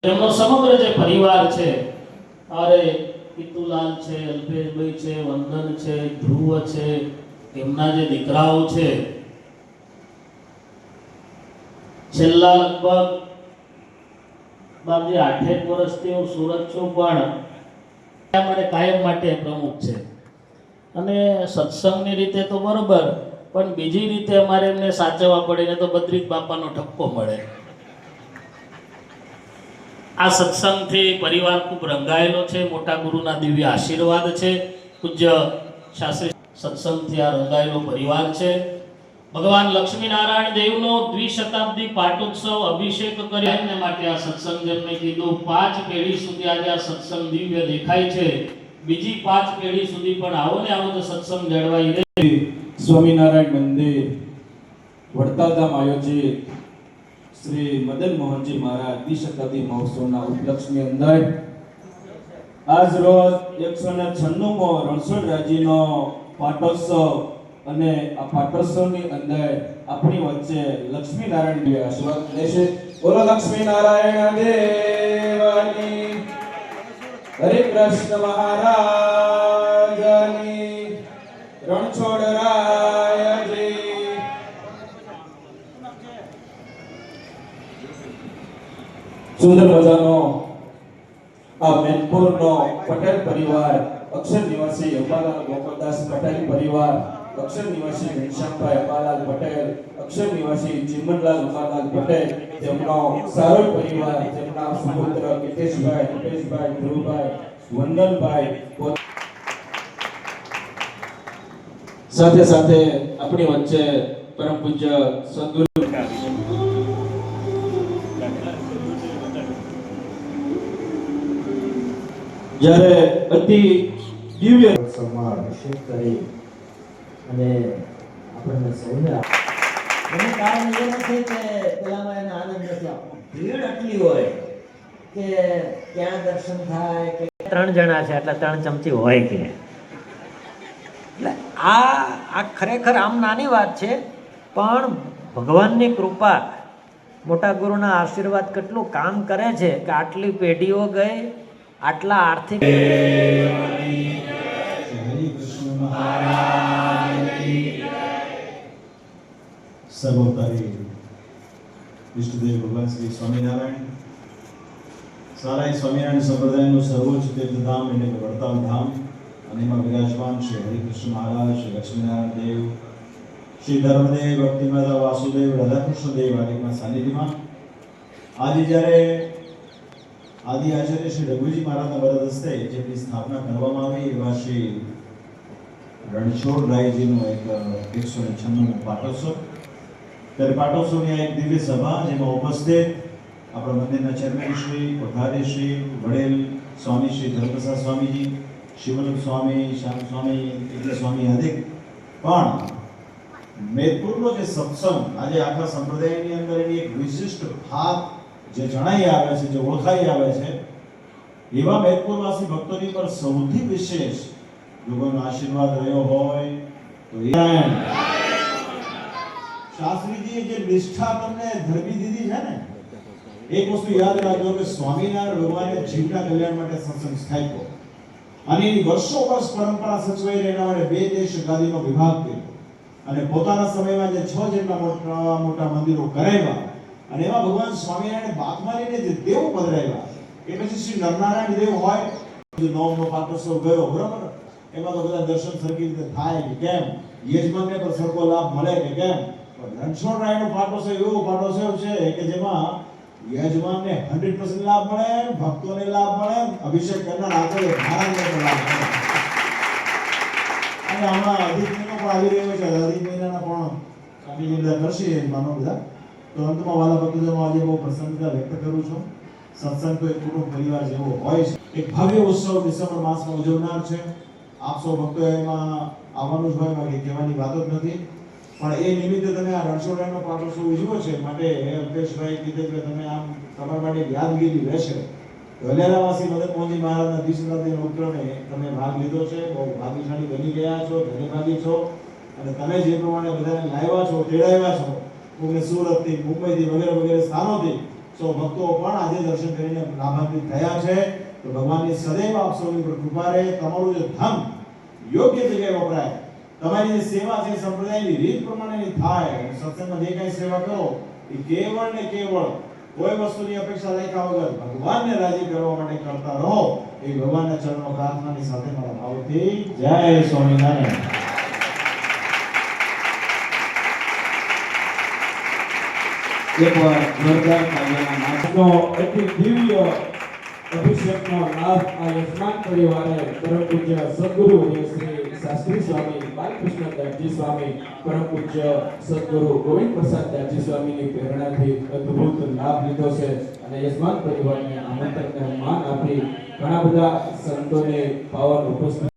તેમનો સમગ્ર જે પરિવાર છે, અરે પિતુલાલ છે, અલ્પેશભાઈ છે, વંદન છે, ધ્રુવ છે, તેમના જે દીકરાઓ છે, છેલ્લા લગભગ બાબજી 8 વર્ષથી હું સુરત છું, પણ અમારે કાયમ માટે પ્રમુખ છે. અને સત્સંગની રીતે તો બરોબર, પણ બીજી રીતે અમારે એમને સાચવવા પડે ને તો બદ્રીક બાપાનો ઠપકો મળે. આ સત્સંગથી પરિવાર ખૂબ રંગાયેલો છે. મોટા ગુરુના દિવ્ય આશીર્વાદ છે. પૂજ્ય શાસ્ત્રી સત્સંગથી આ રંગાયેલો પરિવાર છે. ભગવાન લક્ષ્મીનારાયણ દેવનો દ્વિશતાબ્દી પાટોત્સવ અભિષેક કર્યા એમને માટે આ સત્સંગ જેમને કીધું 5 પેઢી સુધી આજે આ સત્સંગ દિવ્ય દેખાય છે. બીજી 5 પેઢી સુધી પણ આવો ને આવો તો સત્સંગ જળવાઈ રહે. સ્વામિનારાયણ મંદિર વડતાલધામ આયોજિત શ્રી મદન મોહનજી મહારાજ દ્વિશતાબ્દી મહોત્સવના ઉપલક્ષની અંદર આજ રોજ 196મો રણછોડરાયજીનો પાટોત્સવ અને આ પાટોત્સવની અંદર આપણી વચ્ચે લક્ષ્મીનારાયણ દેવ આશીર્વાદ લેશે. બોલો લક્ષ્મીનારાયણ દેવની, હરે કૃષ્ણ મહારાજની, રણછોડરાયજી. સુંદર મજાનો આ મેનપુરનો પટેલ પરિવાર, અક્ષર નિવાસી અંબાલાલ ગોપાલદાસ પટેલ પરિવાર, અક્ષર નિવાસી ઘનશ્યામભાઈ અંબાલાલ પટેલ, અક્ષર નિવાસી ચિમનલાલ અંબાલાલ પટેલ, તેમનો સારોલ પરિવાર, તેમના સુપુત્ર કિતેશભાઈ, રૂપેશભાઈ, ધ્રુવભાઈ, વંદનભાઈ, સાથે સાથે આપણી વચ્ચે પરમ પૂજ્ય સદગુરુ જ્યારે અતિ દિવ્ય સમાર અભિષેક કરી અને આપણને સૌને એનું કારણ એ નથી કે પેલામાં એને આનંદ નથી આપવો. ભીડ આટલી હોય કે ક્યાં દર્શન થાય કે 3 જણા છે એટલે 3 ચમચી હોય કે એટલે આ ખરેખર આમ નાની વાત છે, પણ ભગવાનની કૃપા, મોટા ગુરુના આશીર્વાદ કેટલું કામ કરે છે કે આટલી પેઢીઓ ગઈ, આટલા આર્થિક સર્વોપરી ઇષ્ટદેવ ભગવાન શ્રી સ્વામિનારાયણ, સારા સ્વામિનારાયણ સંપ્રદાયનું સર્વોચ્ચ તીર્થધામ એટલે કે વડતાલ ધામ, અને એમાં વિરાજમાન શ્રી હરિકૃષ્ણ મહારાજ, શ્રી લક્ષ્મીનારાયણ દેવ, શ્રી ધર્મદેવ, ભક્તિમાતા વાસુદેવ, રાધાકૃષ્ણ દેવ આદિના સાનિધ્યમાં આજે જ્યારે આદિ આચાર્ય શ્રી રઘુજી મહારાજના વરદ હસ્તે જેમની સ્થાપના કરવામાં આવી એવા શ્રી રણછોડરાયજીનો એક 196મો પાટોત્સવ. ત્યારે પાટોત્સવની આ એક દિવ્ય સભા જેમાં ઉપસ્થિત આપણા મંદિરના ચેરમેન શ્રી, કોઠારી શ્રી, વડેલ સ્વામી શ્રી ધર્મપ્રસાદ સ્વામીજી, શિવલક સ્વામી, શ્યામ સ્વામી, એટલે સ્વામી અધિક, પણ મેદપુરનો જે સત્સંગ આજે આખા સંપ્રદાયની અંદર એની એક વિશિષ્ટ ભાત જે જણાઈ આવે છે, જે ઓળખાઈ આવે છે, એવા મેદપુરવાસી ભક્તોની પર સૌથી વિશેષ લોકોનો આશીર્વાદ રહ્યો હોય તો શાસ્ત્રીજીએ જે નિષ્ઠા તમને ધરવી દીધી છે ને, એક વસ્તુ યાદ રાખજો કે સ્વામિનારાયણ ભગવાને જીવના કલ્યાણ માટે સત્સંગ સ્થાપ્યો અને એની વર્ષો વર્ષ પરંપરા સચવાઈ રહેવા માટે 2 દેશ ગાદીનો વિભાગ કર્યો અને પોતાના સમયમાં જે 6 જેટલા મોટા મંદિરો કરાવ્યા અને એમાં ભગવાન સ્વામિનારાયણ બાતમારીને જે દેવ પધરાવ્યા. એ પછી શ્રી નરનારાયણ દેવ હોય, જે 9મો પાટોત્સવ ગયો, બરાબર, એમાં તો બધા દર્શન સરખી રીતે થાય કે કેમ, યજમાનને પણ સરખો લાભ મળે કે કેમ. રણછોડરાયનો પાટોત્સવ એવો પાટોત્સવ છે કે જેમાં યજમાનને 100% લાભ મળે, ભક્તોને લાભ મળે, અભિષેક કરનાર આચાર્ય મહારાજને પણ લાભ મળે. અને હમણાં અધિક મહિનો પણ આવી રહ્યો છે, અધિક મહિનાના પણ કામની બધા કરશે માનો બધા. તો અંતમાં વાલા ભક્તજનો આજે બહુ પ્રસન્નતા વ્યક્ત કરું છું. સત્સંગ તો એક કુટુંબ પરિવાર જેવો હોય છે. એક ભવ્ય ઉત્સવ ડિસેમ્બર માસમાં ઉજવનાર છે. આપ સૌ ભક્તો એમાં આવવાનું જ હોય, બાકી કહેવાની વાત જ નથી. પણ એ નિમિત્તે તમે આ રણછોડરાયનો પાટોત્સવ ઉજવ્યો છે, માટે અલ્પેશભાઈ કીધે કે તમે આમ તમારા માટે યાદગીરી રહેશે. વલેરાવાસી મદન મોહનજી મહારાજના દ્વિશતાબ્દીના ઉપક્રમે તમે ભાગ લીધો છે, બહુ ભાગ્યશાળી બની ગયા છો, ધન્યવાદી છો. અને તમે જે પ્રમાણે બધાને લાવ્યા છો, તેડાવ્યા છો, સુરતથી, મુંબઈથી વગેરે વગેરે સ્થાનોથી, સૌ ભક્તો પણ આજે દર્શન કરીને લાભાન્વિત થયા છે. તો ભગવાનની સદૈવ આપ સૌની પર કૃપા રહે. તમારું જે ધન યોગ્ય જગ્યાએ વપરાય, તમારી જે સેવા છે સંપ્રદાયની રીત પ્રમાણેની થાય. સત્સંગમાં જે કઈ સેવા કરો એ કેવળ ને કેવળ કોઈ વસ્તુની અપેક્ષા રાખ્યા વગર ભગવાનને રાજી કરવા માટે કરતા રહો. એ ભગવાનના ચરણો પ્રાર્થનાની સાથે મારા ભાવથી જય સ્વામિનારાયણ. એકવાર જોરદાર તાળીઓના નાદનો અતિ દિવ્ય અભિષેકનો લાભ આ યજમાન પરિવારે પરમ પૂજ્ય સદગુરુ શ્રી શાસ્ત્રી સ્વામી બાલકૃષ્ણ દાસજી સ્વામી, પરમ પૂજ્ય સદગુરુ ગોવિંદ પ્રસાદ દાસજી સ્વામીની પ્રેરણાથી અદ્ભુત લાભ લીધો છે. અને યજમાન પરિવારને આમંત્રણને માન આપી ઘણા બધા સંતોને પાવન ઉપસ્થિત